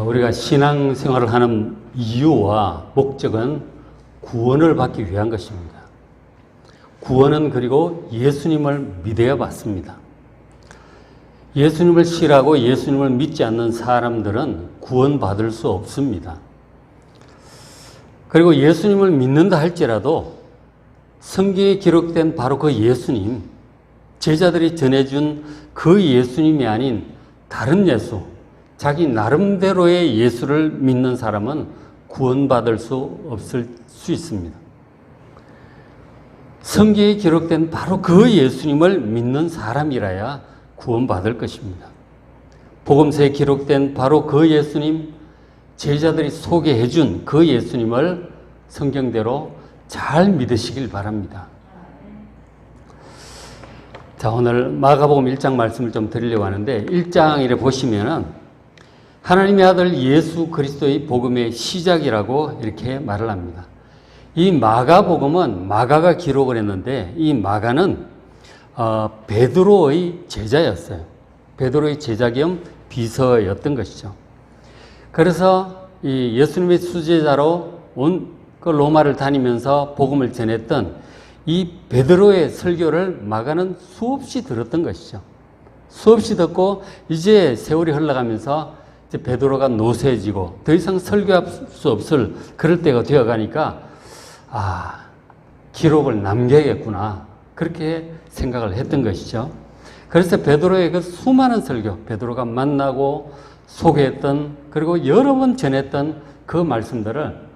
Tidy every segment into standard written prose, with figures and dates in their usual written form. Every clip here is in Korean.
우리가 신앙생활을 하는 이유와 목적은 구원을 받기 위한 것입니다. 구원은 그리고 예수님을 믿어야 받습니다. 예수님을 싫어하고 예수님을 믿지 않는 사람들은 구원받을 수 없습니다. 그리고 예수님을 믿는다 할지라도 성경에 기록된 바로 그 예수님, 제자들이 전해준 그 예수님이 아닌 다른 예수, 자기 나름대로의 예수를 믿는 사람은 구원받을 수 없을 수 있습니다. 성경에 기록된 바로 그 예수님을 믿는 사람이라야 구원받을 것입니다. 복음서에 기록된 바로 그 예수님, 제자들이 소개해 준 그 예수님을 성경대로 잘 믿으시길 바랍니다. 자, 오늘 마가복음 1장 말씀을 좀 드리려고 하는데 1장에 보시면은 하나님의 아들 예수 그리스도의 복음의 시작이라고 이렇게 말을 합니다. 이 마가복음은 마가가 기록을 했는데 이 마가는 베드로의 제자였어요. 베드로의 제자 겸 비서였던 것이죠. 그래서 이 예수님의 수제자로 온 그 로마를 다니면서 복음을 전했던 이 베드로의 설교를 마가는 수없이 들었던 것이죠. 수없이 듣고 이제 세월이 흘러가면서 이제 베드로가 노쇠해지고 더 이상 설교할 수 없을 그럴 때가 되어가니까 기록을 남겨야겠구나 그렇게 생각을 했던 것이죠. 그래서 베드로의 그 수많은 설교, 베드로가 만나고 소개했던 그리고 여러 번 전했던 그 말씀들을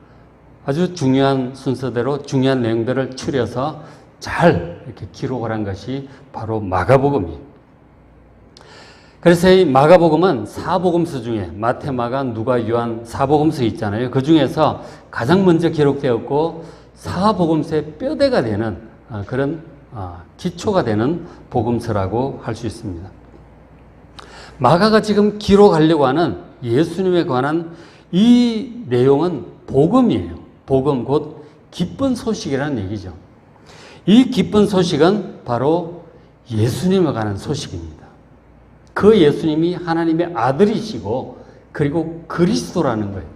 아주 중요한 순서대로 중요한 내용들을 추려서 잘 이렇게 기록을 한 것이 바로 마가복음이에요. 그래서 이 마가복음은 사복음서 중에 마태, 마가, 누가, 요한 사복음서 있잖아요. 그 중에서 가장 먼저 기록되었고 사복음서의 뼈대가 되는 그런 기초가 되는 복음서라고 할 수 있습니다. 마가가 지금 기록하려고 하는 예수님에 관한 이 내용은 복음이에요. 복음 곧 기쁜 소식이라는 얘기죠. 이 기쁜 소식은 바로 예수님에 관한 소식입니다. 그 예수님이 하나님의 아들이시고 그리고 그리스도라는 거예요.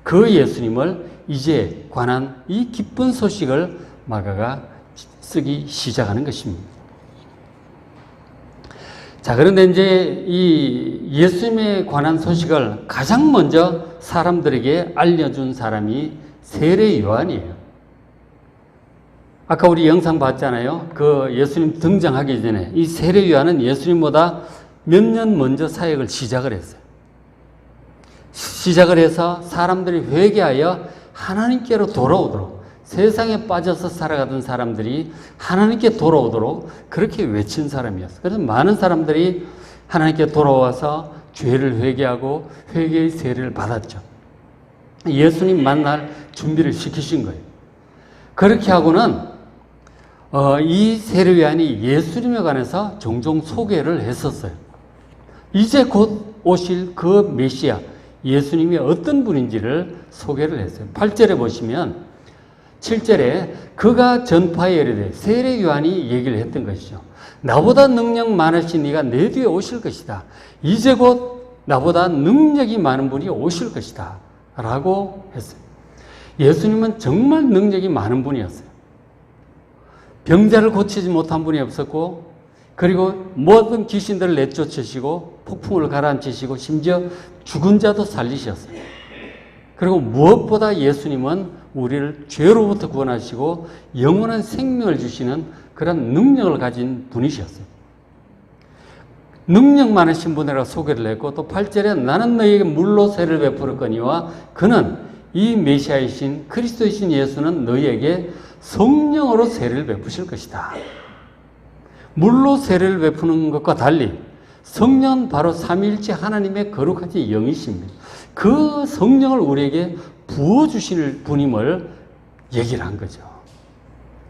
그 예수님을 이제 관한 이 기쁜 소식을 마가가 쓰기 시작하는 것입니다. 자, 그런데 이제 이 예수님에 관한 소식을 가장 먼저 사람들에게 알려준 사람이 세례 요한이에요. 아까 우리 영상 봤잖아요. 그 예수님 등장하기 전에 이 세례 요한은 예수님보다 몇 년 먼저 사역을 시작을 했어요. 시작을 해서 사람들이 회개하여 하나님께로 돌아오도록 세상에 빠져서 살아가던 사람들이 하나님께 돌아오도록 그렇게 외친 사람이었어요. 그래서 많은 사람들이 하나님께 돌아와서 죄를 회개하고 회개의 세례를 받았죠. 예수님 만날 준비를 시키신 거예요. 그렇게 하고는 이 세례 요한이 예수님에 관해서 종종 소개를 했었어요. 이제 곧 오실 그 메시아 예수님이 어떤 분인지를 소개를 했어요. 8절에 보시면 7절에 그가 전파에 이르되 세례 요한이 얘기를 했던 것이죠. 나보다 능력 많으신 이가 내 뒤에 오실 것이다. 이제 곧 나보다 능력이 많은 분이 오실 것이다 라고 했어요. 예수님은 정말 능력이 많은 분이었어요. 병자를 고치지 못한 분이 없었고 그리고 모든 귀신들을 내쫓으시고 폭풍을 가라앉히시고 심지어 죽은 자도 살리셨어요. 그리고 무엇보다 예수님은 우리를 죄로부터 구원하시고 영원한 생명을 주시는 그런 능력을 가진 분이셨어요. 능력 많으신 분이라고 소개를 했고 또 8절에 나는 너희에게 물로 세를 베풀 거니와 그는 이 메시아이신 그리스도이신 예수는 너희에게 성령으로 세를 베푸실 것이다. 물로 세를 베푸는 것과 달리 성령은 바로 삼위일체 하나님의 거룩하신 영이십니다. 그 성령을 우리에게 부어주실 분임을 얘기를 한 거죠.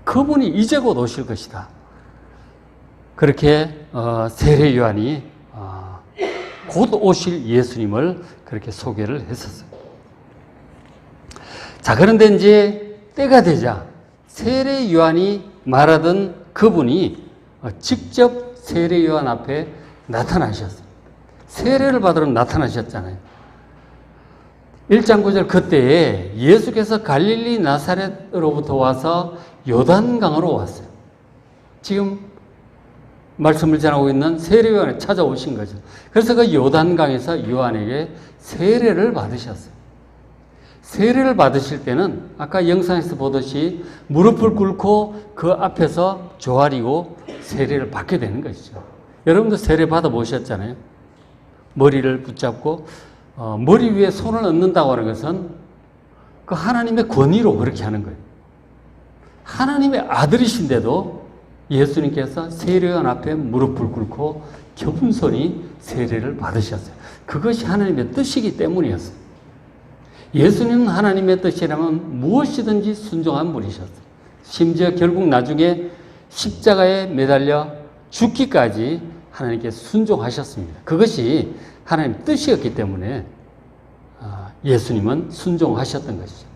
그분이 이제 곧 오실 것이다. 그렇게 세례 요한이 곧 오실 예수님을 그렇게 소개를 했었어요. 자, 그런데 이제 때가 되자 세례 요한이 말하던 그분이 직접 세례 요한 앞에 나타나셨어요. 세례를 받으러 나타나셨잖아요. 1장 9절 그때에 예수께서 갈릴리 나사렛으로부터 와서 요단강으로 왔어요. 지금 말씀을 전하고 있는 세례요한에 찾아오신 거죠. 그래서 그 요단강에서 요한에게 세례를 받으셨어요. 세례를 받으실 때는 아까 영상에서 보듯이 무릎을 꿇고 그 앞에서 조아리고 세례를 받게 되는 것이죠. 여러분도 세례 받아보셨잖아요. 머리를 붙잡고 머리 위에 손을 얹는다고 하는 것은 그 하나님의 권위로 그렇게 하는 거예요. 하나님의 아들이신데도 예수님께서 세례요한 앞에 무릎을 꿇고 겸손히 세례를 받으셨어요. 그것이 하나님의 뜻이기 때문이었어요. 예수님은 하나님의 뜻이라면 무엇이든지 순종한 분이셨어요. 심지어 결국 나중에 십자가에 매달려 죽기까지 하나님께 순종하셨습니다. 그것이 하나님의 뜻이었기 때문에 예수님은 순종하셨던 것이죠.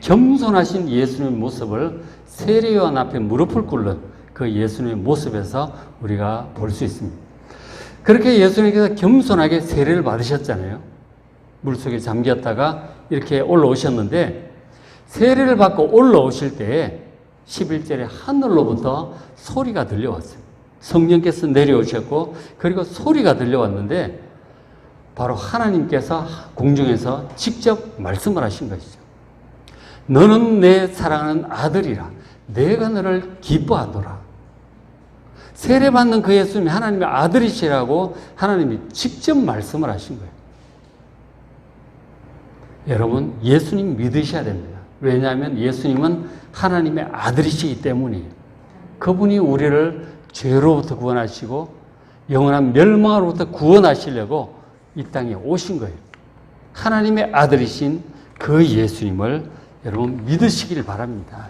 겸손하신 예수님의 모습을 세례요한 앞에 무릎을 꿇는 그 예수님의 모습에서 우리가 볼 수 있습니다. 그렇게 예수님께서 겸손하게 세례를 받으셨잖아요. 물속에 잠겼다가 이렇게 올라오셨는데 세례를 받고 올라오실 때 11절에 하늘로부터 소리가 들려왔어요. 성령께서 내려오셨고 그리고 소리가 들려왔는데 바로 하나님께서 공중에서 직접 말씀을 하신 것이죠. 너는 내 사랑하는 아들이라 내가 너를 기뻐하노라. 세례받는 그 예수님이 하나님의 아들이시라고 하나님이 직접 말씀을 하신 거예요. 여러분 예수님 믿으셔야 됩니다. 왜냐하면 예수님은 하나님의 아들이시기 때문이에요. 그분이 우리를 죄로부터 구원하시고 영원한 멸망으로부터 구원하시려고 이 땅에 오신 거예요. 하나님의 아들이신 그 예수님을 여러분 믿으시길 바랍니다.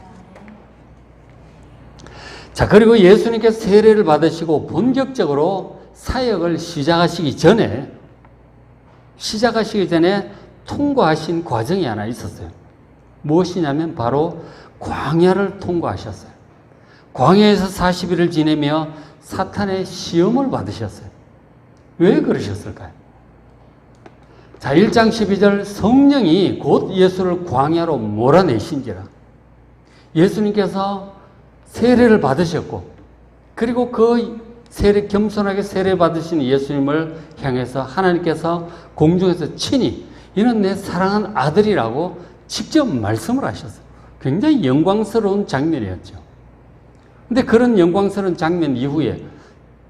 자, 그리고 예수님께서 세례를 받으시고 본격적으로 사역을 시작하시기 전에 통과하신 과정이 하나 있었어요. 무엇이냐면 바로 광야를 통과하셨어요. 광야에서 40일을 지내며 사탄의 시험을 받으셨어요. 왜 그러셨을까요? 자, 1장 12절 성령이 곧 예수를 광야로 몰아내신지라. 예수님께서 세례를 받으셨고 그리고 그 겸손하게 세례 받으신 예수님을 향해서 하나님께서 공중에서 친히 이는 내 사랑하는 아들이라고 직접 말씀을 하셨어요. 굉장히 영광스러운 장면이었죠. 근데 그런 영광스러운 장면 이후에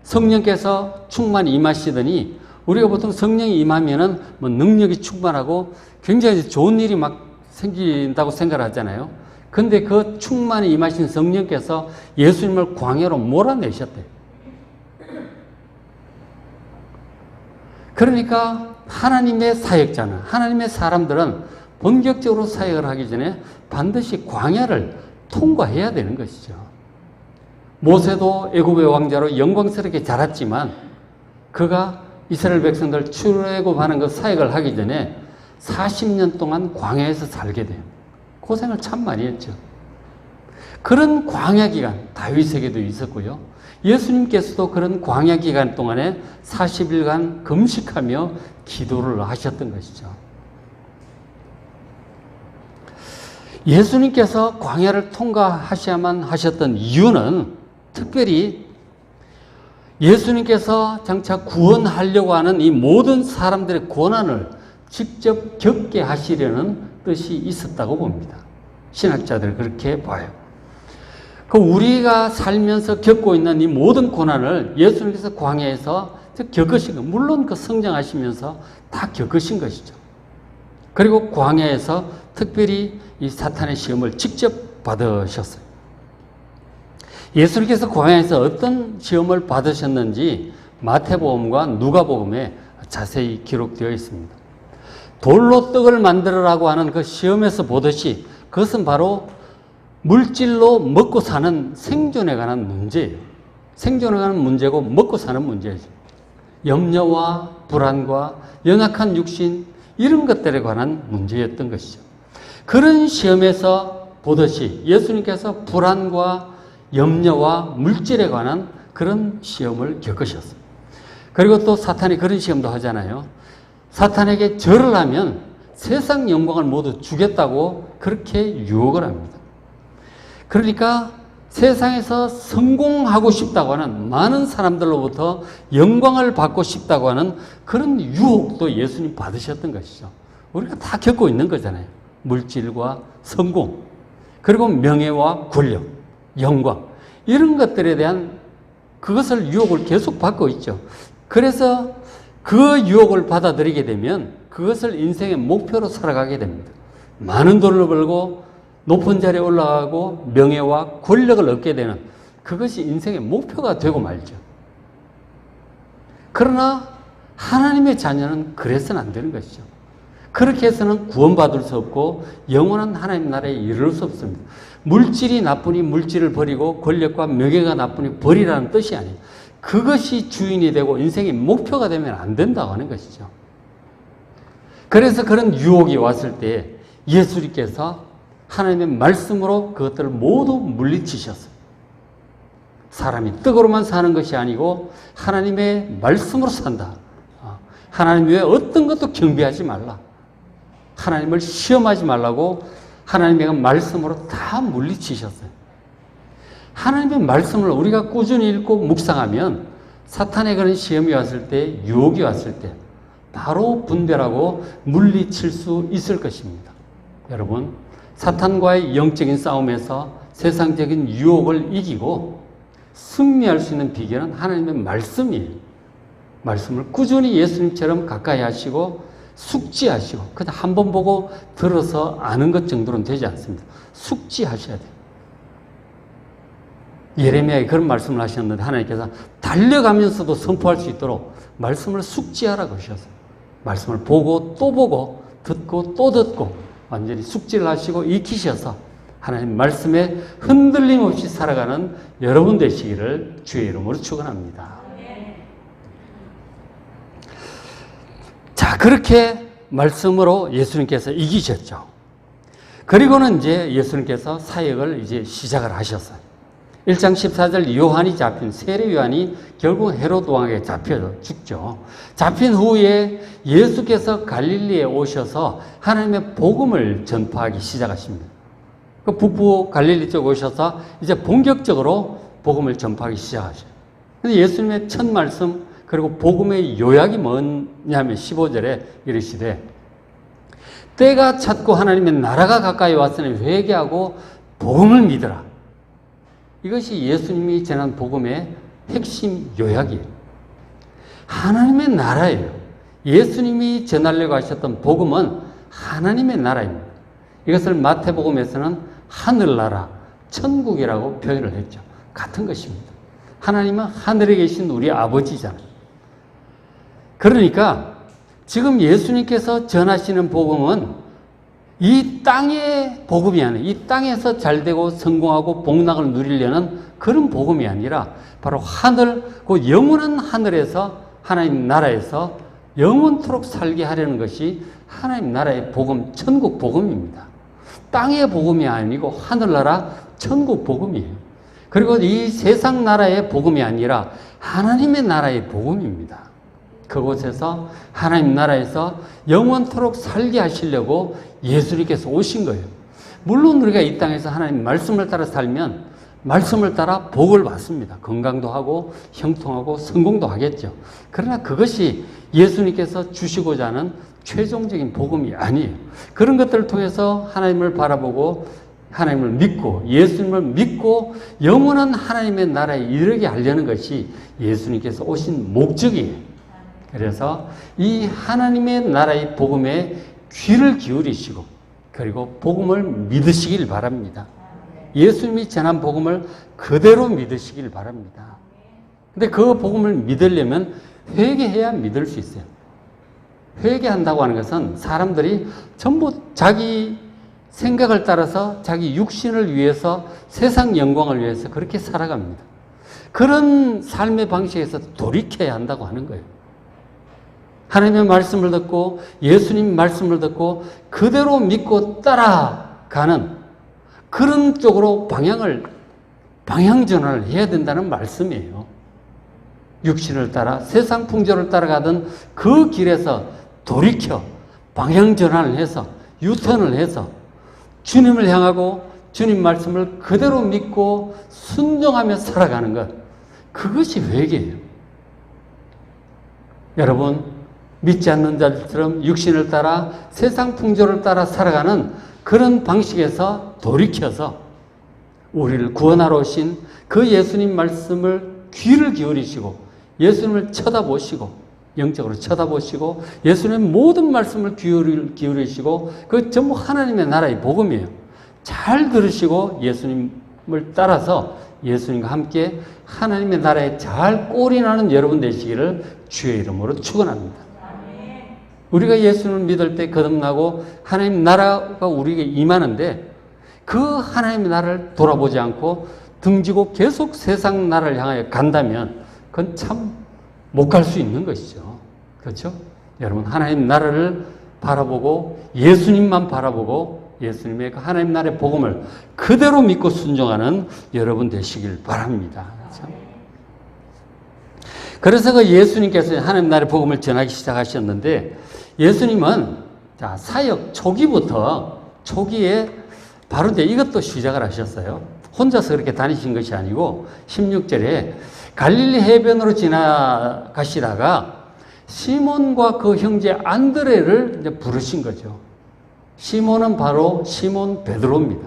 성령께서 충만히 임하시더니 우리가 보통 성령이 임하면은 뭐 능력이 충만하고 굉장히 좋은 일이 막 생긴다고 생각을 하잖아요. 근데 그 충만히 임하신 성령께서 예수님을 광야로 몰아내셨대요. 그러니까 하나님의 사역자는, 하나님의 사람들은 본격적으로 사역을 하기 전에 반드시 광야를 통과해야 되는 것이죠. 모세도 애굽의 왕자로 영광스럽게 자랐지만 그가 이스라엘 백성들 출애굽하는 그 사역을 하기 전에 40년 동안 광야에서 살게 돼요. 고생을 참 많이 했죠. 그런 광야 기간 다윗에게도 있었고요. 예수님께서도 그런 광야 기간 동안에 40일간 금식하며 기도를 하셨던 것이죠. 예수님께서 광야를 통과하셔야만 하셨던 이유는 특별히 예수님께서 장차 구원하려고 하는 이 모든 사람들의 고난을 직접 겪게 하시려는 뜻이 있었다고 봅니다. 신학자들 그렇게 봐요. 그 우리가 살면서 겪고 있는 이 모든 고난을 예수님께서 광야에서 겪으신 것, 물론 그 성장하시면서 다 겪으신 것이죠. 그리고 광야에서 특별히 이 사탄의 시험을 직접 받으셨어요. 예수님께서 광야에서 어떤 시험을 받으셨는지 마태복음과 누가복음에 자세히 기록되어 있습니다. 돌로 떡을 만들으라고 하는 그 시험에서 보듯이 그것은 바로 물질로 먹고 사는 생존에 관한 문제예요. 생존에 관한 문제고 먹고 사는 문제죠. 염려와 불안과 연약한 육신 이런 것들에 관한 문제였던 것이죠. 그런 시험에서 보듯이 예수님께서 불안과 염려와 물질에 관한 그런 시험을 겪으셨어요. 그리고 또 사탄이 그런 시험도 하잖아요. 사탄에게 절을 하면 세상 영광을 모두 주겠다고 그렇게 유혹을 합니다. 그러니까 세상에서 성공하고 싶다고 하는 많은 사람들로부터 영광을 받고 싶다고 하는 그런 유혹도 예수님 받으셨던 것이죠. 우리가 다 겪고 있는 거잖아요. 물질과 성공, 그리고 명예와 권력, 영광, 이런 것들에 대한 그것을 유혹을 계속 받고 있죠. 그래서 그 유혹을 받아들이게 되면 그것을 인생의 목표로 살아가게 됩니다. 많은 돈을 벌고 높은 자리에 올라가고 명예와 권력을 얻게 되는 그것이 인생의 목표가 되고 말죠. 그러나 하나님의 자녀는 그래서는 안 되는 것이죠. 그렇게 해서는 구원받을 수 없고 영원한 하나님 나라에 이를 수 없습니다. 물질이 나쁘니 물질을 버리고 권력과 명예가 나쁘니 버리라는 뜻이 아니에요. 그것이 주인이 되고 인생의 목표가 되면 안 된다고 하는 것이죠. 그래서 그런 유혹이 왔을 때 예수님께서 하나님의 말씀으로 그것들을 모두 물리치셨어요. 사람이 떡으로만 사는 것이 아니고 하나님의 말씀으로 산다. 하나님 외에 어떤 것도 경배하지 말라. 하나님을 시험하지 말라고 하나님의 말씀으로 다 물리치셨어요. 하나님의 말씀을 우리가 꾸준히 읽고 묵상하면 사탄의 그런 시험이 왔을 때, 유혹이 왔을 때 바로 분별하고 물리칠 수 있을 것입니다. 여러분, 사탄과의 영적인 싸움에서 세상적인 유혹을 이기고 승리할 수 있는 비결은 하나님의 말씀이에요. 말씀을 꾸준히 예수님처럼 가까이 하시고 숙지하시고, 그냥 한 번 보고 들어서 아는 것 정도는 되지 않습니다. 숙지하셔야 돼요. 예레미야에 그런 말씀을 하셨는데 하나님께서 달려가면서도 선포할 수 있도록 말씀을 숙지하라고 하셨어요. 말씀을 보고 또 보고 듣고 또 듣고 완전히 숙지를 하시고 익히셔서 하나님 말씀에 흔들림 없이 살아가는 여러분 되시기를 주의 이름으로 축원합니다. 자, 그렇게 말씀으로 예수님께서 이기셨죠. 그리고는 이제 예수님께서 사역을 이제 시작을 하셨어요. 1장 14절 요한이 잡힌 세례 요한이 결국 헤롯 왕에게 잡혀 죽죠. 잡힌 후에 예수께서 갈릴리에 오셔서 하나님의 복음을 전파하기 시작하십니다. 그 북부 갈릴리 쪽 오셔서 이제 본격적으로 복음을 전파하기 시작하셔요. 근데 예수님의 첫 말씀 그리고 복음의 요약이 뭐냐면 15절에 이르시되 때가 찼고 하나님의 나라가 가까이 왔으니 회개하고 복음을 믿으라. 이것이 예수님이 전한 복음의 핵심 요약이에요. 하나님의 나라예요. 예수님이 전하려고 하셨던 복음은 하나님의 나라입니다. 이것을 마태복음에서는 하늘나라, 천국이라고 표현을 했죠. 같은 것입니다. 하나님은 하늘에 계신 우리 아버지잖아요. 그러니까 지금 예수님께서 전하시는 복음은 이 땅의 복음이 아니에요. 이 땅에서 잘되고 성공하고 복락을 누리려는 그런 복음이 아니라 바로 하늘, 그 영원한 하늘에서 하나님 나라에서 영원토록 살게 하려는 것이 하나님 나라의 복음, 천국 복음입니다. 땅의 복음이 아니고 하늘나라 천국 복음이에요. 그리고 이 세상 나라의 복음이 아니라 하나님의 나라의 복음입니다. 그곳에서 하나님 나라에서 영원토록 살게 하시려고 예수님께서 오신 거예요. 물론 우리가 이 땅에서 하나님 말씀을 따라 살면 말씀을 따라 복을 받습니다. 건강도 하고 형통하고 성공도 하겠죠. 그러나 그것이 예수님께서 주시고자 하는 최종적인 복음이 아니에요. 그런 것들을 통해서 하나님을 바라보고 하나님을 믿고 예수님을 믿고 영원한 하나님의 나라에 이르게 하려는 것이 예수님께서 오신 목적이에요. 그래서 이 하나님의 나라의 복음에 귀를 기울이시고 그리고 복음을 믿으시길 바랍니다. 예수님이 전한 복음을 그대로 믿으시길 바랍니다. 근데 그 복음을 믿으려면 회개해야 믿을 수 있어요. 회개한다고 하는 것은 사람들이 전부 자기 생각을 따라서 자기 육신을 위해서 세상 영광을 위해서 그렇게 살아갑니다. 그런 삶의 방식에서 돌이켜야 한다고 하는 거예요. 하나님의 말씀을 듣고 예수님 말씀을 듣고 그대로 믿고 따라가는 그런 쪽으로 방향 전환을 해야 된다는 말씀이에요. 육신을 따라 세상 풍조를 따라가던 그 길에서 돌이켜 방향 전환을 해서 유턴을 해서 주님을 향하고 주님 말씀을 그대로 믿고 순종하며 살아가는 것, 그것이 회개예요. 여러분, 믿지 않는 자들처럼 육신을 따라 세상 풍조를 따라 살아가는 그런 방식에서 돌이켜서 우리를 구원하러 오신 그 예수님 말씀을 귀를 기울이시고 예수님을 쳐다보시고 영적으로 쳐다보시고 예수님의 모든 말씀을 기울이시고 그 전부 하나님의 나라의 복음이에요. 잘 들으시고 예수님을 따라서 예수님과 함께 하나님의 나라에 잘 꼴이 나는 여러분 되시기를 주의 이름으로 축원합니다. 우리가 예수님을 믿을 때 거듭나고 하나님 나라가 우리에게 임하는데 그 하나님의 나라를 돌아보지 않고 등지고 계속 세상 나라를 향하여 간다면 그건 참 못 갈 수 있는 것이죠. 그렇죠? 여러분, 하나님 나라를 바라보고 예수님만 바라보고 예수님의 그 하나님 나라의 복음을 그대로 믿고 순종하는 여러분 되시길 바랍니다. 그렇죠? 그래서 그 예수님께서 하나님 나라의 복음을 전하기 시작하셨는데 예수님은 자, 사역 초기에 바로 이제 이것도 시작을 하셨어요. 혼자서 그렇게 다니신 것이 아니고 16절에 갈릴리 해변으로 지나가시다가 시몬과 그 형제 안드레를 이제 부르신 거죠. 시몬은 바로 시몬 베드로입니다.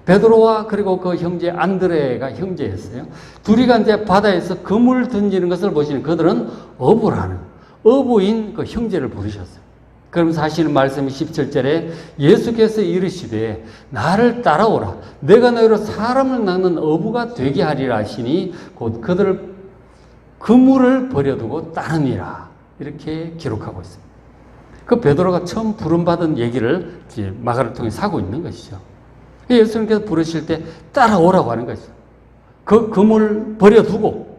베드로와 그리고 그 형제 안드레가 형제였어요. 둘이가 이제 바다에서 그물 던지는 것을 보시는 그들은 어부인 그 형제를 부르셨어요. 그러면서 하시는 말씀이 17절에 예수께서 이르시되 나를 따라오라. 내가 너희로 사람을 낚는 어부가 되게 하리라 하시니 곧 그들을 그물을 버려두고 따르니라. 이렇게 기록하고 있습니다. 그 베드로가 처음 부름받은 얘기를 마가를 통해 하고 있는 것이죠. 예수님께서 부르실 때 따라오라고 하는 것이죠. 그 그물 버려두고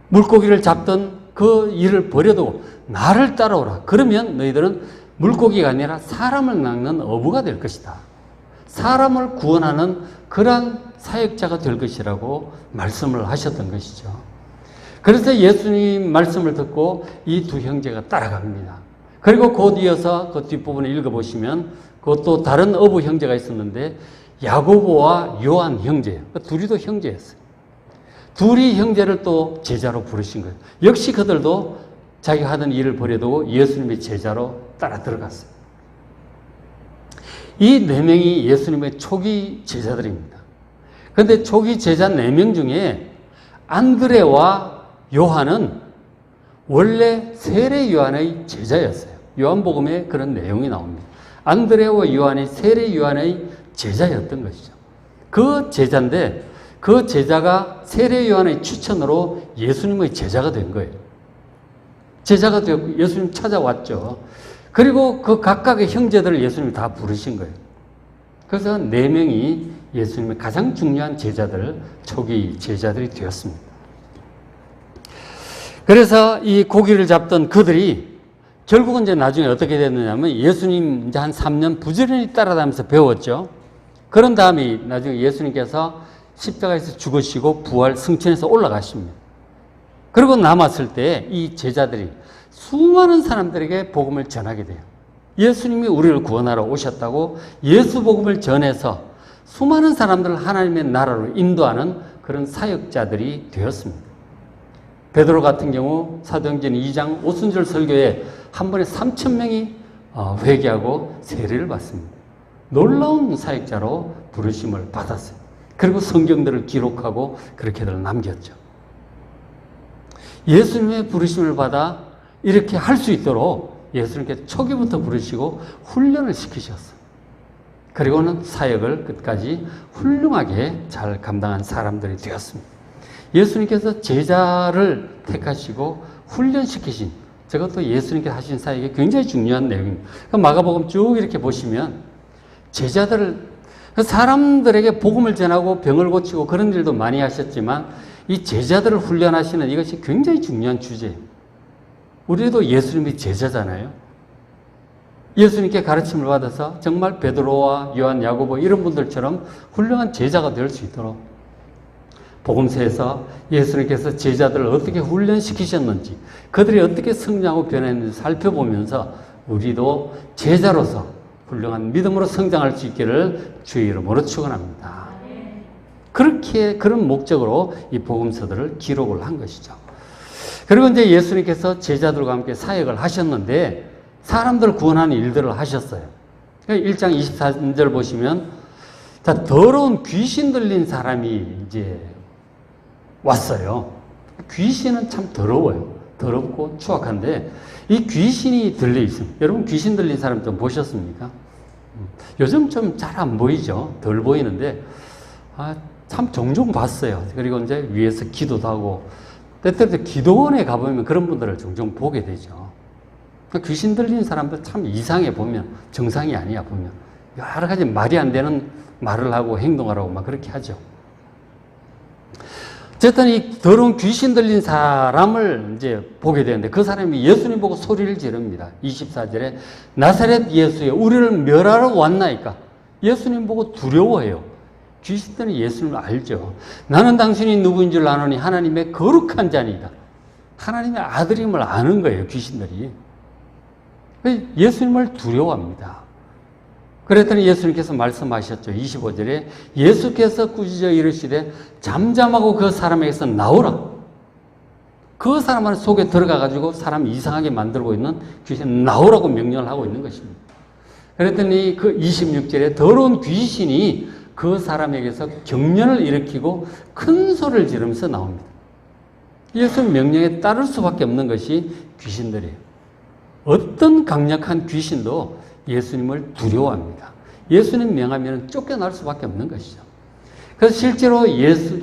물고기를 잡던 그 일을 버려두고 나를 따라오라. 그러면 너희들은 물고기가 아니라 사람을 낚는 어부가 될 것이다. 사람을 구원하는 그러한 사역자가 될 것이라고 말씀을 하셨던 것이죠. 그래서 예수님 말씀을 듣고 이 두 형제가 따라갑니다. 그리고 곧 이어서 그 뒷부분을 읽어보시면 그것도 다른 어부 형제가 있었는데 야고보와 요한 형제예요. 둘이도 형제였어요. 둘이 형제를 또 제자로 부르신 거예요. 역시 그들도 자기가 하던 일을 버려두고 예수님의 제자로 따라 들어갔어요. 이 네 명이 예수님의 초기 제자들입니다. 그런데 초기 제자 4명 중에 안드레와 요한은 원래 세례 요한의 제자였어요. 요한복음에 그런 내용이 나옵니다. 안드레와 요한이 세례 요한의 제자였던 것이죠. 그 제자인데 그 제자가 세례 요한의 추천으로 예수님의 제자가 된 거예요. 제자가 되고 예수님 찾아왔죠. 그리고 그 각각의 형제들을 예수님이 다 부르신 거예요. 그래서 4명이 예수님의 가장 중요한 제자들, 초기 제자들이 되었습니다. 그래서 이 고기를 잡던 그들이 결국은 이제 나중에 어떻게 됐느냐면 예수님 이제 한 3년 부지런히 따라다니면서 배웠죠. 그런 다음에 나중에 예수님께서 십자가에서 죽으시고 부활 승천해서 올라가십니다. 그리고 남았을 때 이 제자들이 수많은 사람들에게 복음을 전하게 돼요. 예수님이 우리를 구원하러 오셨다고 예수 복음을 전해서 수많은 사람들을 하나님의 나라로 인도하는 그런 사역자들이 되었습니다. 베드로 같은 경우 사도행전 2장 오순절 설교에 한 번에 3,000명이 회개하고 세례를 받습니다. 놀라운 사역자로 부르심을 받았어요. 그리고 성경들을 기록하고 그렇게들 남겼죠. 예수님의 부르심을 받아 이렇게 할 수 있도록 예수님께서 초기부터 부르시고 훈련을 시키셨어요. 그리고는 사역을 끝까지 훌륭하게 잘 감당한 사람들이 되었습니다. 예수님께서 제자를 택하시고 훈련시키신 저것도 예수님께서 하신 사역이 굉장히 중요한 내용입니다. 마가복음 쭉 이렇게 보시면 제자들을 사람들에게 복음을 전하고 병을 고치고 그런 일도 많이 하셨지만 이 제자들을 훈련하시는 이것이 굉장히 중요한 주제예요. 우리도 예수님이 제자잖아요. 예수님께 가르침을 받아서 정말 베드로와 요한, 야고보 이런 분들처럼 훌륭한 제자가 될 수 있도록 복음서에서 예수님께서 제자들을 어떻게 훈련시키셨는지, 그들이 어떻게 성장하고 변했는지 살펴보면서 우리도 제자로서 훌륭한 믿음으로 성장할 수 있기를 주의 이름으로 축원합니다. 그렇게 그런 목적으로 이 복음서들을 기록을 한 것이죠. 그리고 이제 예수님께서 제자들과 함께 사역을 하셨는데 사람들 구원하는 일들을 하셨어요. 1장 24절 보시면 자, 더러운 귀신 들린 사람이 이제 왔어요. 귀신은 참 더러워요. 더럽고 추악한데 이 귀신이 들려 있습니다. 여러분 귀신 들린 사람 좀 보셨습니까? 요즘 좀 잘 안 보이죠. 덜 보이는데 참 종종 봤어요. 그리고 이제 위에서 기도도 하고 때때로 기도원에 가보면 그런 분들을 종종 보게 되죠. 귀신 들린 사람들 참 이상해 보면 정상이 아니야 보면 여러 가지 말이 안 되는 말을 하고 행동을 하고 막 그렇게 하죠. 어쨌든 이 더러운 귀신 들린 사람을 이제 보게 되는데 그 사람이 예수님 보고 소리를 지릅니다. 24절에 나사렛 예수여 우리를 멸하러 왔나이까. 예수님 보고 두려워해요. 귀신들은 예수님을 알죠. 나는 당신이 누구인 줄 아노니 하나님의 거룩한 자니이다. 하나님의 아들임을 아는 거예요. 귀신들이. 예수님을 두려워합니다. 그랬더니 예수님께서 말씀하셨죠. 25절에 예수께서 꾸짖어 이르시되 잠잠하고 그 사람에게서 나오라. 그 사람 안에 속에 들어가가지고 사람 이상하게 만들고 있는 귀신 나오라고 명령을 하고 있는 것입니다. 그랬더니 그 26절에 더러운 귀신이 그 사람에게서 경련을 일으키고 큰 소리를 지르면서 나옵니다. 예수님 명령에 따를 수밖에 없는 것이 귀신들이에요. 어떤 강력한 귀신도 예수님을 두려워합니다. 예수님 명하면 쫓겨날 수밖에 없는 것이죠. 그래서 실제로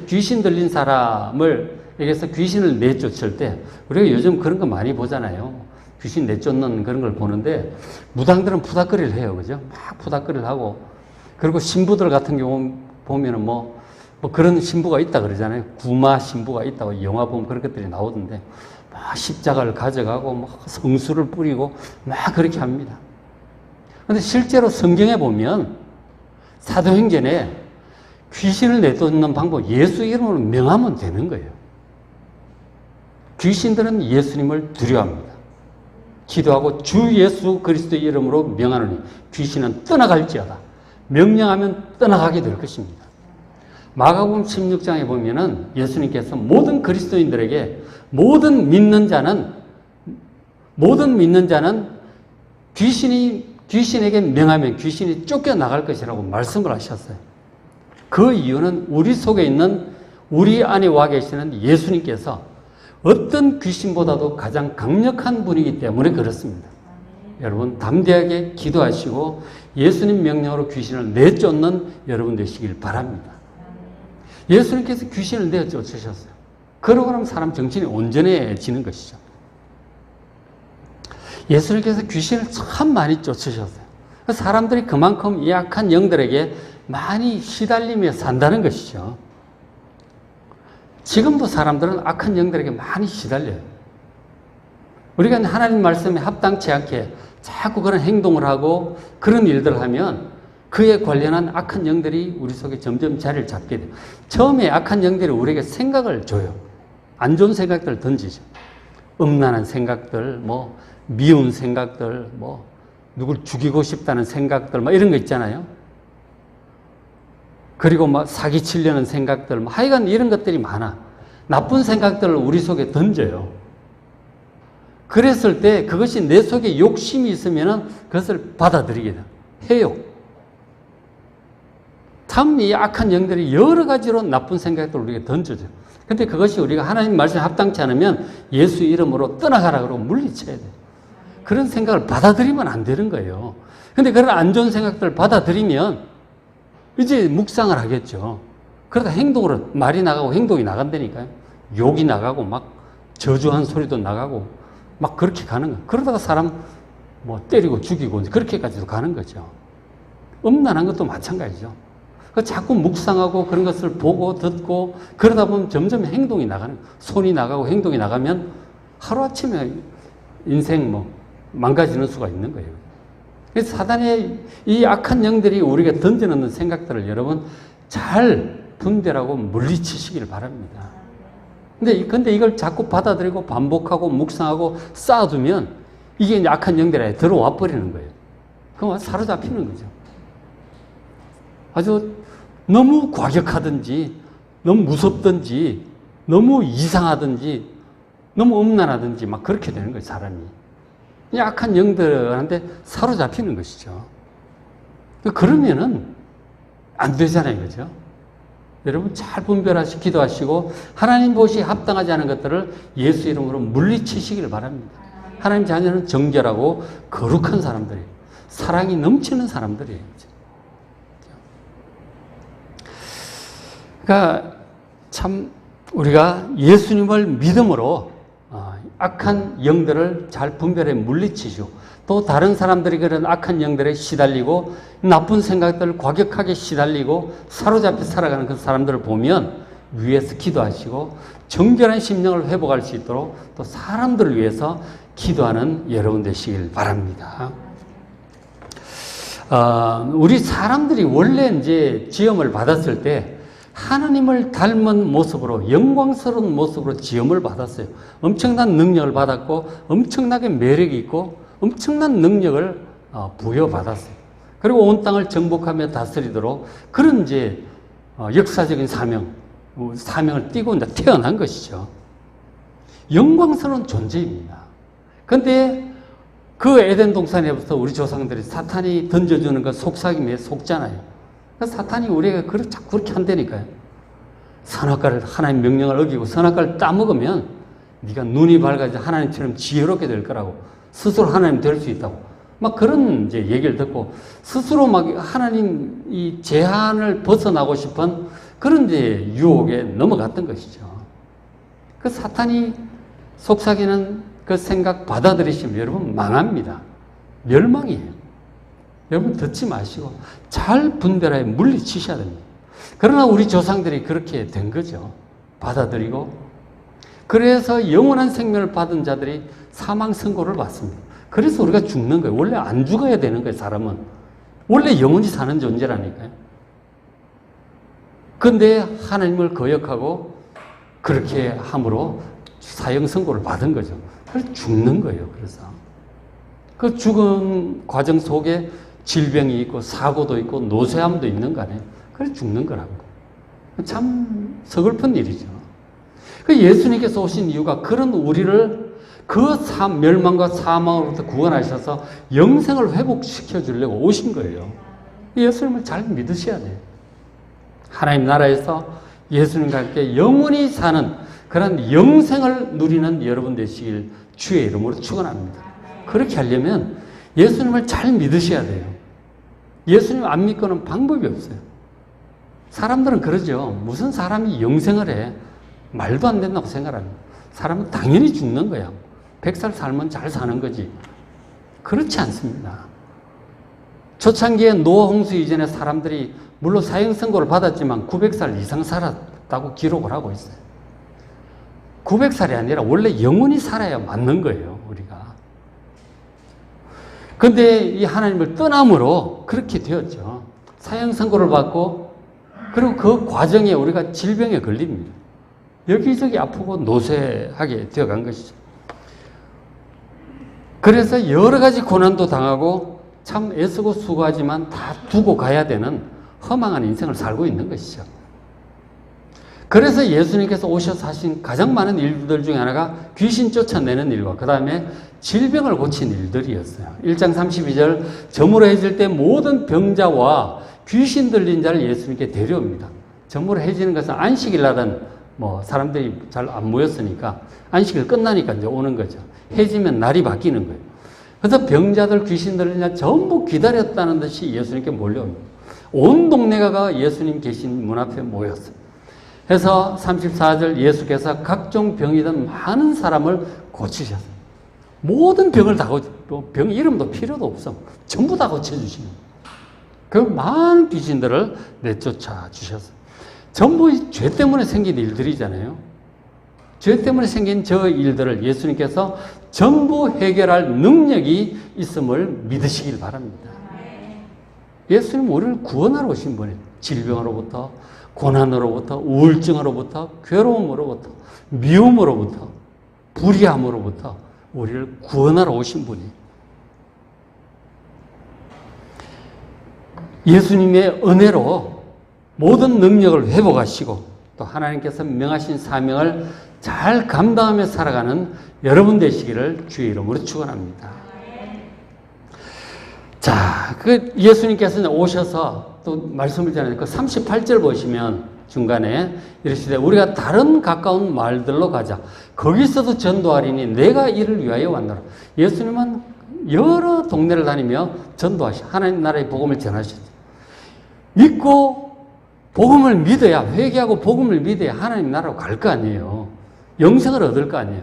귀신 들린 사람에게서 귀신을 내쫓을 때 우리가 요즘 그런 거 많이 보잖아요. 귀신 내쫓는 그런 걸 보는데 무당들은 푸닥거리를 해요. 그죠? 막 푸닥거리를 하고 그리고 신부들 같은 경우 보면은 뭐 그런 신부가 있다 그러잖아요. 구마 신부가 있다고 영화 보면 그런 것들이 나오던데 막 십자가를 가져가고 막 성수를 뿌리고 막 그렇게 합니다. 그런데 실제로 성경에 보면 사도행전에 귀신을 내쫓는 방법 예수 이름으로 명하면 되는 거예요. 귀신들은 예수님을 두려워합니다. 기도하고 주 예수 그리스도의 이름으로 명하노니 귀신은 떠나갈지어다. 명령하면 떠나가게 될 것입니다. 마가복음 16장에 보면은 예수님께서 모든 그리스도인들에게 모든 믿는 자는 귀신에게 명하면 귀신이 쫓겨나갈 것이라고 말씀을 하셨어요. 그 이유는 우리 속에 있는 우리 안에 와 계시는 예수님께서 어떤 귀신보다도 가장 강력한 분이기 때문에 그렇습니다. 여러분 담대하게 기도하시고 예수님 명령으로 귀신을 내쫓는 여러분 되시길 바랍니다. 예수님께서 귀신을 내쫓으셨어요. 그러고 나면 사람 정신이 온전해지는 것이죠. 예수님께서 귀신을 참 많이 쫓으셨어요. 사람들이 그만큼 약한 영들에게 많이 시달리며 산다는 것이죠. 지금도 사람들은 악한 영들에게 많이 시달려요. 우리가 하나님 말씀에 합당치 않게 자꾸 그런 행동을 하고 그런 일들을 하면 그에 관련한 악한 영들이 우리 속에 점점 자리를 잡게 돼요. 처음에 악한 영들이 우리에게 생각을 줘요. 안 좋은 생각들을 던지죠. 음란한 생각들, 미운 생각들, 누굴 죽이고 싶다는 생각들, 이런 거 있잖아요. 그리고 사기치려는 생각들, 하여간 이런 것들이 많아. 나쁜 생각들을 우리 속에 던져요. 그랬을 때 그것이 내 속에 욕심이 있으면 그것을 받아들이게 해요. 참 이 악한 영들이 여러 가지로 나쁜 생각들을 우리에게 던져줘요. 근데 그것이 우리가 하나님 말씀에 합당치 않으면 예수 이름으로 떠나가라 그러고 물리쳐야 돼요. 그런 생각을 받아들이면 안 되는 거예요. 근데 그런 안 좋은 생각들을 받아들이면 이제 묵상을 하겠죠. 그러다 행동으로 말이 나가고 행동이 나간다니까요. 욕이 나가고 저주한 소리도 나가고 그렇게 가는 거예요. 그러다가 사람 때리고 죽이고 그렇게까지도 가는 거죠. 음란한 것도 마찬가지죠. 자꾸 묵상하고 그런 것을 보고 듣고 그러다 보면 점점 행동이 나가는 거예요. 손이 나가고 행동이 나가면 하루아침에 인생 망가지는 수가 있는 거예요. 그래서 사단의 이 악한 영들이 우리가 던져놓는 생각들을 여러분 잘 분별하고 물리치시길 바랍니다. 근데 이걸 자꾸 받아들이고 반복하고 묵상하고 쌓아두면 이게 이제 악한 영들에 들어와 버리는 거예요. 그럼 사로잡히는 거죠. 아주 너무 과격하든지, 너무 무섭든지, 너무 이상하든지, 너무 음란하든지 막 그렇게 되는 거예요, 사람이. 악한 영들한테 사로잡히는 것이죠. 그러면은 안 되잖아요, 그죠? 여러분 잘 분별하시고 기도하시고 하나님 보시기에 합당하지 않은 것들을 예수 이름으로 물리치시기를 바랍니다. 하나님 자녀는 정결하고 거룩한 사람들이에요. 사랑이 넘치는 사람들이에요. 그러니까 참 우리가 예수님을 믿음으로 악한 영들을 잘 분별해 물리치시고 또 다른 사람들이 그런 악한 영들에 시달리고 나쁜 생각들을 과격하게 시달리고 사로잡혀 살아가는 그 사람들을 보면 위에서 기도하시고 정결한 심령을 회복할 수 있도록 또 사람들을 위해서 기도하는 여러분 되시길 바랍니다. 우리 사람들이 원래 이제 지음을 받았을 때 하나님을 닮은 모습으로 영광스러운 모습으로 지음을 받았어요. 엄청난 능력을 받았고 엄청나게 매력이 있고 엄청난 능력을 부여받았어요. 그리고 온 땅을 정복하며 다스리도록 그런 이제 역사적인 사명을 띠고 이제 태어난 것이죠. 영광스러운 존재입니다. 그런데 그 에덴 동산에부터 우리 조상들이 사탄이 던져주는 그 속삭임에 속잖아요. 사탄이 우리에게 자꾸 그렇게 한다니까요. 선악과를 하나님 명령을 어기고 선악과를 따먹으면 네가 눈이 밝아져 하나님처럼 지혜롭게 될 거라고 스스로 하나님 될 수 있다고 막 그런 이제 얘기를 듣고 스스로 막 하나님 이 제한을 벗어나고 싶은 그런 이제 유혹에 넘어갔던 것이죠. 그 사탄이 속삭이는 그 생각 받아들이시면 여러분 망합니다. 멸망이에요. 여러분 듣지 마시고 잘 분별하여 물리치셔야 됩니다. 그러나 우리 조상들이 그렇게 된 거죠. 받아들이고 그래서 영원한 생명을 받은 자들이 사망 선고를 받습니다. 그래서 우리가 죽는 거예요. 원래 안 죽어야 되는 거예요. 사람은 원래 영원히 사는 존재라니까요. 그런데 하나님을 거역하고 그렇게 함으로 사형 선고를 받은 거죠. 그래서 죽는 거예요. 그래서 그 죽은 과정 속에 질병이 있고 사고도 있고 노쇠함도 있는 거 아니에요. 그래서 죽는 거라고. 참 서글픈 일이죠. 그 예수님께서 오신 이유가 그런 우리를 그 멸망과 사망으로부터 구원하셔서 영생을 회복시켜 주려고 오신 거예요. 예수님을 잘 믿으셔야 돼요. 하나님 나라에서 예수님과 함께 영원히 사는 그런 영생을 누리는 여러분 되시길 주의 이름으로 축원합니다. 그렇게 하려면 예수님을 잘 믿으셔야 돼요. 예수님 안 믿고는 방법이 없어요. 사람들은 그러죠. 무슨 사람이 영생을 해? 말도 안 된다고 생각합니다. 사람은 당연히 죽는 거야. 100살 살면 잘 사는 거지. 그렇지 않습니다. 초창기에 노아 홍수 이전에 사람들이 물론 사형 선고를 받았지만 900살 이상 살았다고 기록을 하고 있어요. 900살이 아니라 원래 영원히 살아야 맞는 거예요, 우리가. 그런데 이 하나님을 떠남으로 그렇게 되었죠. 사형 선고를 받고 그리고 그 과정에 우리가 질병에 걸립니다. 여기저기 아프고 노쇠하게 되어간 것이죠. 그래서 여러 가지 고난도 당하고 참 애쓰고 수고하지만 다 두고 가야 되는 허망한 인생을 살고 있는 것이죠. 그래서 예수님께서 오셔서 하신 가장 많은 일들 중에 하나가 귀신 쫓아내는 일과 그 다음에 질병을 고친 일들이었어요. 1장 32절 저물어해질 때 모든 병자와 귀신 들린 자를 예수님께 데려옵니다. 저물어해지는 것은 안식일 날은 사람들이 잘 안 모였으니까 안식일 끝나니까 이제 오는 거죠. 해지면 날이 바뀌는 거예요. 그래서 병자들 귀신 들린 자 전부 기다렸다는 듯이 예수님께 몰려옵니다. 온 동네가 예수님 계신 문 앞에 모였어요. 그래서 34절 예수께서 각종 병이든 많은 사람을 고치셨어요. 모든 병을 다 병 이름도 필요도 없어. 전부 다 고쳐주시는 그 많은 귀신들을 내쫓아 주셨어요. 전부 죄 때문에 생긴 일들이잖아요. 죄 때문에 생긴 저 일들을 예수님께서 전부 해결할 능력이 있음을 믿으시길 바랍니다. 예수님 우리를 구원하러 오신 분이에요. 질병으로부터 고난으로부터, 우울증으로부터, 괴로움으로부터, 미움으로부터, 불의함으로부터 우리를 구원하러 오신 분이 예수님의 은혜로 모든 능력을 회복하시고 또 하나님께서 명하신 사명을 잘 감당하며 살아가는 여러분 되시기를 주의 이름으로 축원합니다. 자, 그 예수님께서 오셔서 또 말씀을 전하니까 그 38절 보시면 중간에 이르시되 우리가 다른 가까운 마을들로 가자. 거기서도 전도하리니 내가 이를 위하여 왔노라. 예수님은 여러 동네를 다니며 전도하시 하나님 나라의 복음을 전하셨죠. 믿고 복음을 믿어야 회개하고 복음을 믿어야 하나님 나라로 갈 거 아니에요. 영생을 얻을 거 아니에요.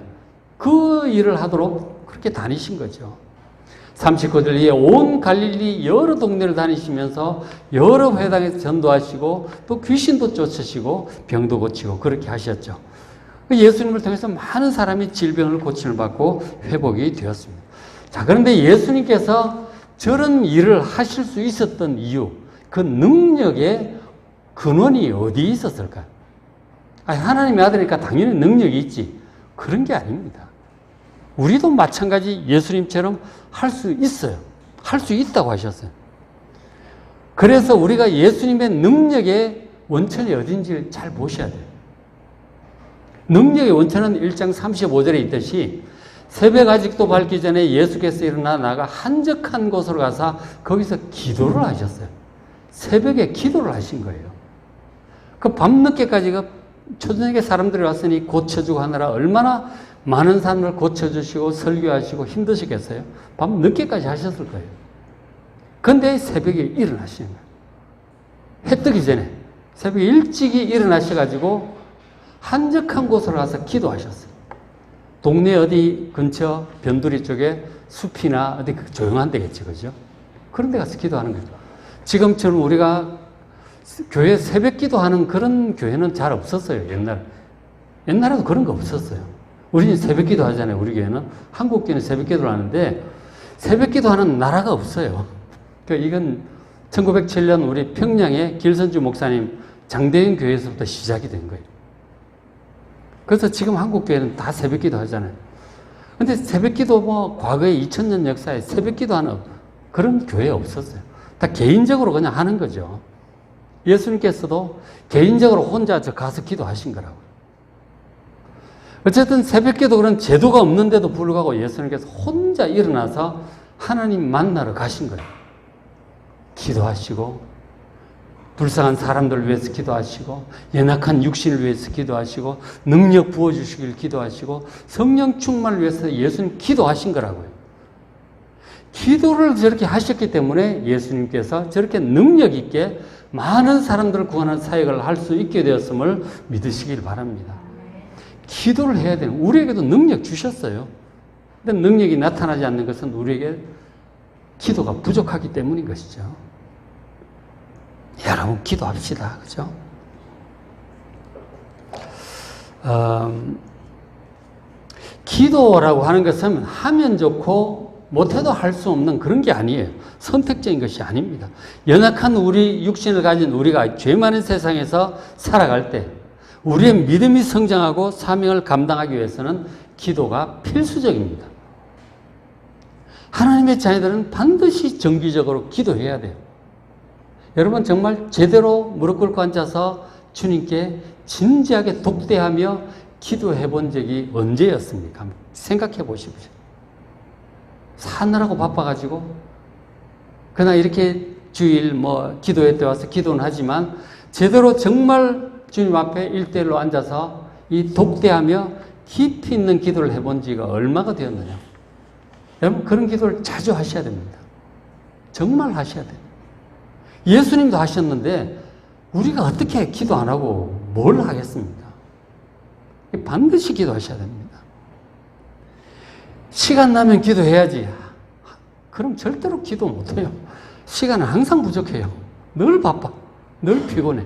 그 일을 하도록 그렇게 다니신 거죠. 39절 이에 온 갈릴리 여러 동네를 다니시면서 여러 회당에서 전도하시고 또 귀신도 쫓으시고 병도 고치고 그렇게 하셨죠. 예수님을 통해서 많은 사람이 질병을 고침을 받고 회복이 되었습니다. 자, 그런데 예수님께서 저런 일을 하실 수 있었던 이유, 그 능력의 근원이 어디에 있었을까요? 아니, 하나님의 아들이니까 당연히 능력이 있지. 그런 게 아닙니다. 우리도 마찬가지 예수님처럼 할 수 있어요. 할 수 있다고 하셨어요. 그래서 우리가 예수님의 능력의 원천이 어딘지를 잘 보셔야 돼요. 능력의 원천은 1장 35절에 있듯이 새벽 아직도 밝기 전에 예수께서 일어나 나가 한적한 곳으로 가서 거기서 기도를 하셨어요. 새벽에 기도를 하신 거예요. 그 밤늦게까지 그 초저녁에 사람들이 왔으니 고쳐주고 하느라 얼마나 많은 사람을 고쳐주시고 설교하시고 힘드시겠어요? 밤 늦게까지 하셨을 거예요. 그런데 새벽에 일어나시는 거예요. 해 뜨기 전에 새벽에 일찍이 일어나셔가지고 한적한 곳으로 가서 기도하셨어요. 동네 어디 근처 변두리 쪽에 숲이나 어디 조용한 데겠지, 그죠? 그런 데 가서 기도하는 거죠. 지금처럼 우리가 교회 새벽 기도하는 그런 교회는 잘 없었어요, 옛날에도 그런 거 없었어요. 우리는 새벽 기도 하잖아요, 우리 교회는. 한국 교회는 새벽 기도를 하는데 새벽 기도하는 나라가 없어요. 그러니까 이건 1907년 우리 평양의 길선주 목사님 장대현 교회에서부터 시작이 된 거예요. 그래서 지금 한국 교회는 다 새벽 기도 하잖아요. 근데 새벽 기도 과거에 2000년 역사에 새벽 기도 하는 그런 교회 없었어요. 다 개인적으로 그냥 하는 거죠. 예수님께서도 개인적으로 혼자 가서 기도하신 거라고요. 어쨌든 새벽 기도 그런 제도가 없는데도 불구하고 예수님께서 혼자 일어나서 하나님 만나러 가신 거예요. 기도하시고 불쌍한 사람들을 위해서 기도하시고 연약한 육신을 위해서 기도하시고 능력 부어주시길 기도하시고 성령 충만을 위해서 예수님 기도하신 거라고요. 기도를 저렇게 하셨기 때문에 예수님께서 저렇게 능력 있게 많은 사람들을 구하는 사역을 할 수 있게 되었음을 믿으시길 바랍니다. 기도를 해야 돼요. 우리에게도 능력 주셨어요. 근데 능력이 나타나지 않는 것은 우리에게 기도가 부족하기 때문인 것이죠. 여러분 기도합시다. 그죠? 기도라고 하는 것은 하면 좋고 못해도 할 수 없는 그런 게 아니에요. 선택적인 것이 아닙니다. 연약한 우리 육신을 가진 우리가 죄 많은 세상에서 살아갈 때 우리의 믿음이 성장하고 사명을 감당하기 위해서는 기도가 필수적입니다. 하나님의 자녀들은 반드시 정기적으로 기도해야 돼요. 여러분 정말 제대로 무릎 꿇고 앉아서 주님께 진지하게 독대하며 기도해 본 적이 언제였습니까? 생각해 보십시오. 사느라고 바빠가지고 그러나 이렇게 주일 기도회 때 와서 기도는 하지만 제대로 정말 주님 앞에 1대1로 앉아서 이 독대하며 깊이 있는 기도를 해본 지가 얼마가 되었느냐. 여러분 그런 기도를 자주 하셔야 됩니다. 정말 하셔야 돼요. 예수님도 하셨는데 우리가 어떻게 기도 안 하고 뭘 하겠습니까? 반드시 기도하셔야 됩니다. 시간 나면 기도해야지. 그럼 절대로 기도 못해요. 시간은 항상 부족해요. 늘 바빠. 늘 피곤해.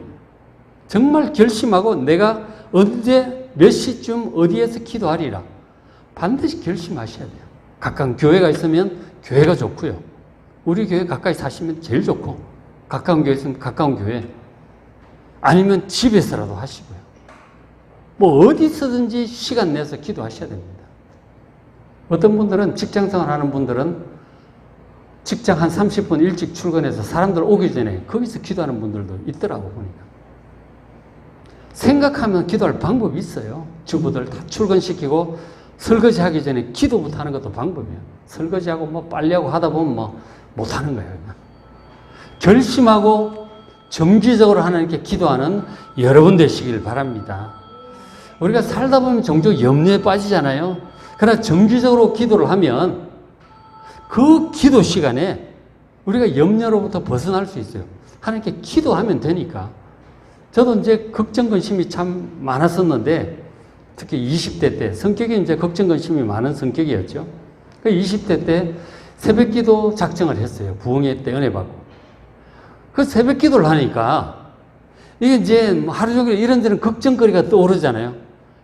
정말 결심하고 내가 언제 몇 시쯤 어디에서 기도하리라. 반드시 결심하셔야 돼요. 가까운 교회가 있으면 교회가 좋고요. 우리 교회 가까이 사시면 제일 좋고 가까운 교회 있으면 가까운 교회. 아니면 집에서라도 하시고요. 뭐 어디서든지 시간 내서 기도하셔야 됩니다. 어떤 분들은 직장생활 하는 분들은 직장 한 30분 일찍 출근해서 사람들 오기 전에 거기서 기도하는 분들도 있더라고 보니까. 생각하면 기도할 방법이 있어요. 주부들 다 출근시키고 설거지 하기 전에 기도부터 하는 것도 방법이에요. 설거지하고 뭐 빨래하고 하다 보면 뭐 못하는 거예요. 그냥. 결심하고 정기적으로 하나님께 기도하는 여러분 되시길 바랍니다. 우리가 살다 보면 종종 염려에 빠지잖아요. 그러나 정기적으로 기도를 하면 그 기도 시간에 우리가 염려로부터 벗어날 수 있어요. 하나님께 기도하면 되니까. 저도 이제 걱정, 근심이 참 많았었는데, 특히 20대 때, 성격이 이제 걱정, 근심이 많은 성격이었죠. 그 20대 때 새벽 기도 작정을 했어요. 부흥회 때 은혜 받고. 그 새벽 기도를 하니까, 이게 이제 하루 종일 이런저런 걱정거리가 떠오르잖아요.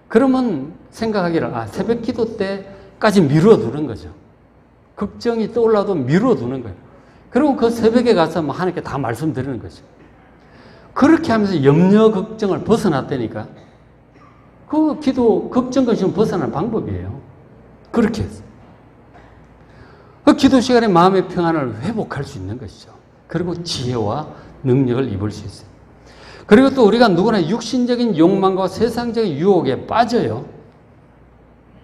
그러면 생각하기를, 새벽 기도 때까지 미뤄두는 거죠. 걱정이 떠올라도 미뤄두는 거예요. 그리고 그 새벽에 가서 뭐 하나님께 다 말씀드리는 거죠. 그렇게 하면서 염려, 걱정을 벗어났다니까. 그 기도, 걱정, 근심은 벗어나는 방법이에요. 그렇게 해서. 그 기도 시간에 마음의 평안을 회복할 수 있는 것이죠. 그리고 지혜와 능력을 입을 수 있어요. 그리고 또 우리가 누구나 육신적인 욕망과 세상적인 유혹에 빠져요.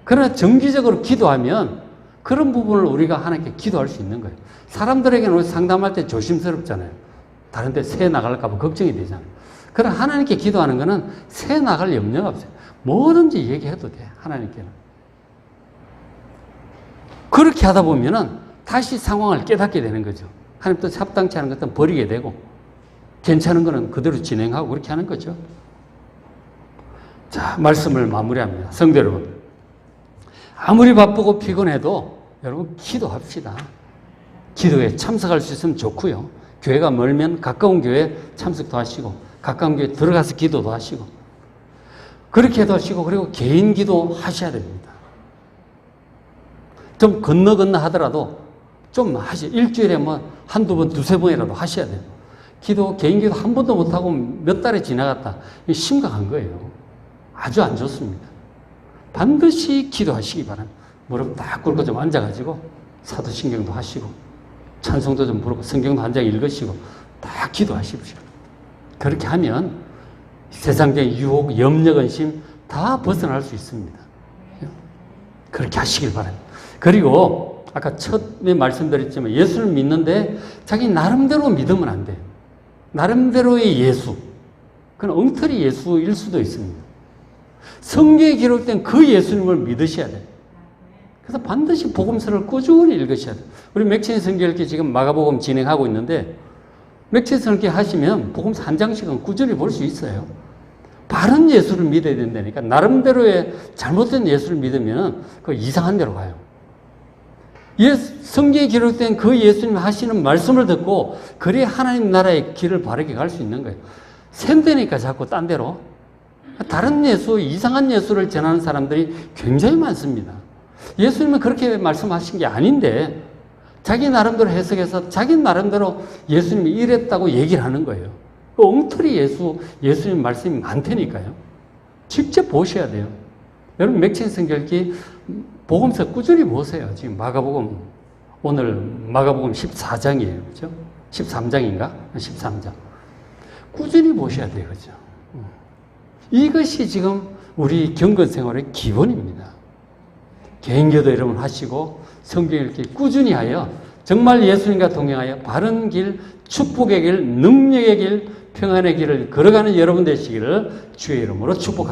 그러나 정기적으로 기도하면 그런 부분을 우리가 하나님께 기도할 수 있는 거예요. 사람들에게는 상담할 때 조심스럽잖아요. 다른 데 새 나갈까 봐 걱정이 되잖아요. 그러나 하나님께 기도하는 거는 새 나갈 염려가 없어요. 뭐든지 얘기해도 돼, 하나님께는. 그렇게 하다 보면은 다시 상황을 깨닫게 되는 거죠. 하나님 또 합당치 않은 것은 버리게 되고, 괜찮은 거는 그대로 진행하고 그렇게 하는 거죠. 자, 말씀을 마무리합니다. 성도 여러분. 아무리 바쁘고 피곤해도 여러분 기도합시다. 기도에 참석할 수 있으면 좋고요. 교회가 멀면 가까운 교회에 참석도 하시고 가까운 교회에 들어가서 기도도 하시고 그렇게도 하시고 그리고 개인 기도 하셔야 됩니다. 좀 건너 하더라도 좀 일주일에 뭐 한두 번, 두세 번이라도 하셔야 돼요. 개인 기도 한 번도 못하고 몇 달이 지나갔다. 이게 심각한 거예요. 아주 안 좋습니다. 반드시 기도하시기 바랍니다. 무릎 딱 꿇고 좀 앉아가지고 사도신경도 하시고 찬송도 좀 부르고 성경도 한 장 읽으시고 다 기도하십시오. 그렇게 하면 세상적인 유혹, 염려, 근심 다 벗어날 수 있습니다. 그렇게 하시길 바랍니다. 그리고 아까 처음에 말씀드렸지만 예수를 믿는데 자기 나름대로 믿으면 안 돼요. 나름대로의 예수. 그건 엉터리 예수일 수도 있습니다. 성경에 기록된 그 예수님을 믿으셔야 돼요. 그래서 반드시 복음서를 꾸준히 읽으셔야 돼요. 우리 맥체인 성경읽기 지금 마가복음 진행하고 있는데 맥체인 성경읽기 하시면 복음서 한 장씩은 꾸준히 볼 수 있어요. 바른 예수를 믿어야 된다니까. 나름대로의 잘못된 예수를 믿으면 그 이상한 데로 가요. 성경에 기록된 그 예수님 하시는 말씀을 듣고 그래야 하나님 나라의 길을 바르게 갈 수 있는 거예요. 샌데니까 자꾸 딴 데로. 다른 예수, 이상한 예수를 전하는 사람들이 굉장히 많습니다. 예수님은 그렇게 말씀하신 게 아닌데 자기 나름대로 해석해서 자기 나름대로 예수님이 이랬다고 얘기를 하는 거예요. 그 엉터리 예수님 말씀이 많다니까요. 직접 보셔야 돼요. 여러분 맥체인 성경읽기 복음서 꾸준히 보세요. 지금 오늘 마가복음 14장이에요. 그죠? 13장인가? 13장. 꾸준히 보셔야 돼요. 그죠? 이것이 지금 우리 경건 생활의 기본입니다. 개인기도 여러분 하시고 성경 읽기 꾸준히 하여 정말 예수님과 동행하여 바른 길, 축복의 길, 능력의 길, 평안의 길을 걸어가는 여러분 되시기를 주의 이름으로 축복합니다.